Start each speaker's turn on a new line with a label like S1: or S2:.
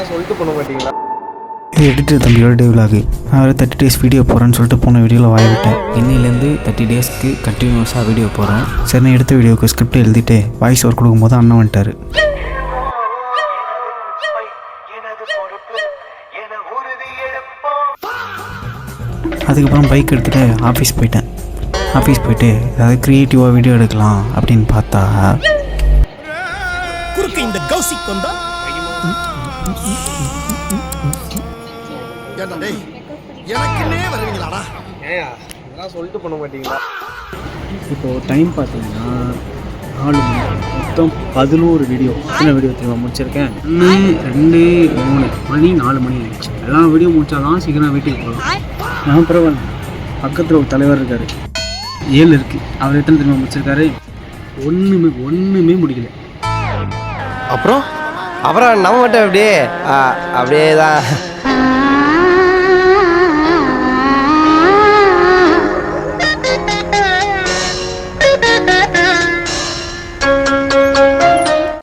S1: சொல்லிட்டு பண்ண மாட்டீங்களா?
S2: இது எடிட்டர் தம்பியோட டே விலாகு. நான் ஒரு 30 days வீடியோ போகிறேன்னு சொல்லிட்டு போன வீடியோவில் வாய விட்டேன். இன்னிலேருந்து 30 daysக்கு கண்டினியூஸாக வீடியோ போகிறேன். சரி, நான் எடுத்த வீடியோவுக்கு ஸ்கிரிப்ட் எழுதிட்டு வாய்ஸ் ஒர்க் கொடுக்கும்போது அண்ணன் வந்துட்டார். அதுக்கப்புறம் பைக் எடுத்துகிட்டு ஆஃபீஸ் போயிட்டேன். ஆஃபீஸ் போயிட்டு ஏதாவது க்ரியேட்டிவாக வீடியோ எடுக்கலாம் அப்படின்னு பார்த்தா
S3: இந்த கௌசிக் வந்தா எனக்குன்னே வருவீங்களாடா?
S1: இதெல்லாம் சொல்லிட்டு பண்ண மாட்டீங்களா?
S2: இப்போது டைம் பார்த்தீங்கன்னா 4 மணி. மொத்தம் 11 வீடியோ. எத்தனை வீடியோ தெரியுமா முடிச்சிருக்கேன்? 1 2 3 மணி 4 மணி ஆயிடுச்சு. எல்லாம் வீடியோ முடிச்சாதான் சீக்கிரம் வீட்டுக்கு போகலாம். நான் பரவாயில்ல, பக்கத்தில் ஒரு தலைவர் இருக்கார், 7 இருக்குது. அவர் எத்தனை தெரியுமா முடிச்சிருக்காரு? ஒன்றுமே முடிக்கல.
S1: அப்புறம் நம்ம மட்டும் அப்படியே தான்